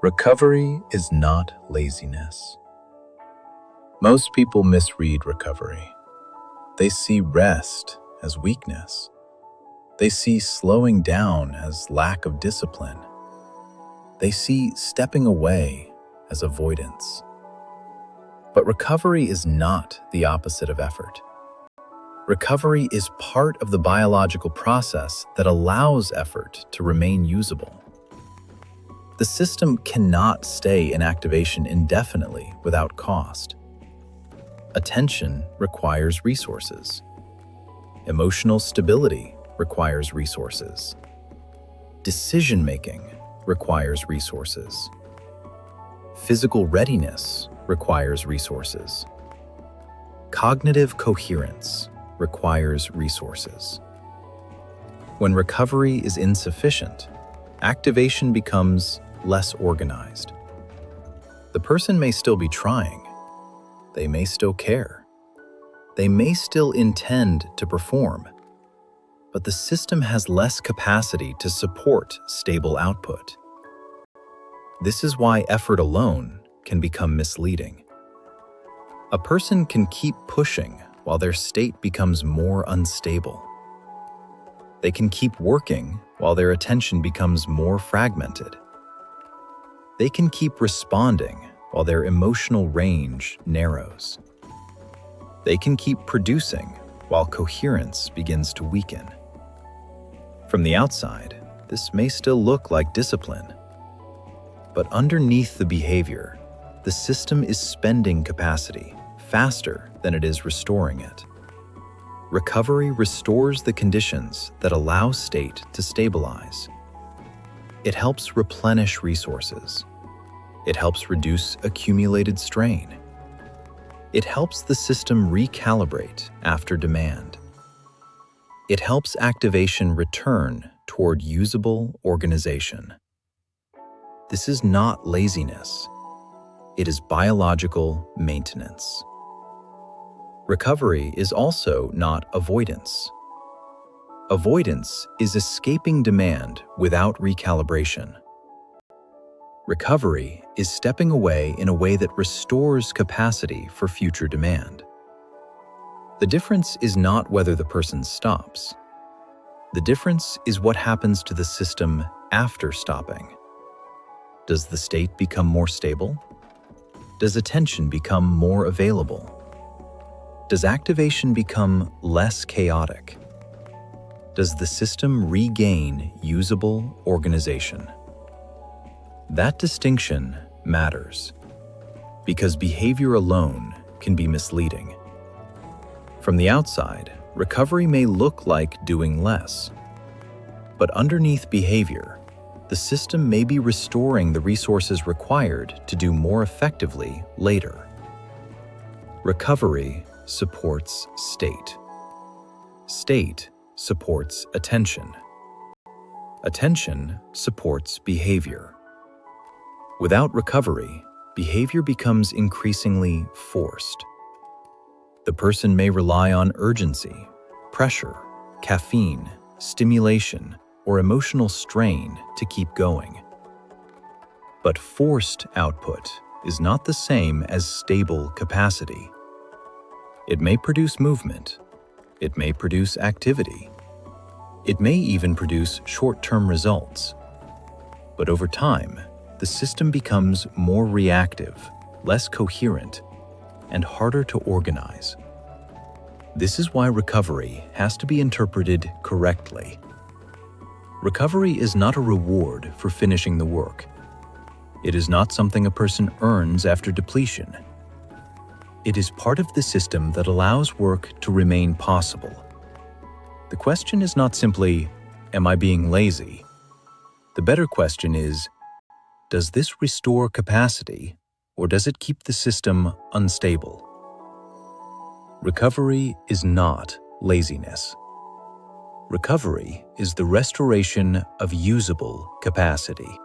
Recovery is not laziness. Most people misread recovery. They see rest as weakness. They see slowing down as lack of discipline. They see stepping away as avoidance. But recovery is not the opposite of effort. Recovery is part of the biological process that allows effort to remain usable. The system cannot stay in activation indefinitely without cost. Attention requires resources. Emotional stability requires resources. Decision-making requires resources. Physical readiness requires resources. Cognitive coherence requires resources. When recovery is insufficient, activation becomes less organized. The person may still be trying. They may still care. They may still intend to perform, but the system has less capacity to support stable output. This is why effort alone can become misleading. A person can keep pushing while their state becomes more unstable. They can keep working while their attention becomes more fragmented. They can keep responding while their emotional range narrows. They can keep producing while coherence begins to weaken. From the outside, this may still look like discipline, but underneath the behavior, the system is spending capacity faster than it is restoring it. Recovery restores the conditions that allow state to stabilize. It helps replenish resources. It helps reduce accumulated strain. It helps the system recalibrate after demand. It helps activation return toward usable organization. This is not laziness. It is biological maintenance. Recovery is also not avoidance. Avoidance is escaping demand without recalibration. Recovery is stepping away in a way that restores capacity for future demand. The difference is not whether the person stops. The difference is what happens to the system after stopping. Does the state become more stable? Does attention become more available? Does activation become less chaotic? Does the system regain usable organization? That distinction matters, because behavior alone can be misleading. From the outside, recovery may look like doing less, but underneath behavior, the system may be restoring the resources required to do more effectively later. Recovery supports state. State supports attention. Attention supports behavior. Without recovery, behavior becomes increasingly forced. The person may rely on urgency, pressure, caffeine, stimulation, or emotional strain to keep going. But forced output is not the same as stable capacity. It may produce movement. It may produce activity. It may even produce short-term results. But over time, the system becomes more reactive, less coherent, and harder to organize. This is why recovery has to be interpreted correctly. Recovery is not a reward for finishing the work. It is not something a person earns after depletion. It is part of the system that allows work to remain possible. The question is not simply, am I being lazy? The better question is, does this restore capacity, or does it keep the system unstable? Recovery is not laziness. Recovery is the restoration of usable capacity.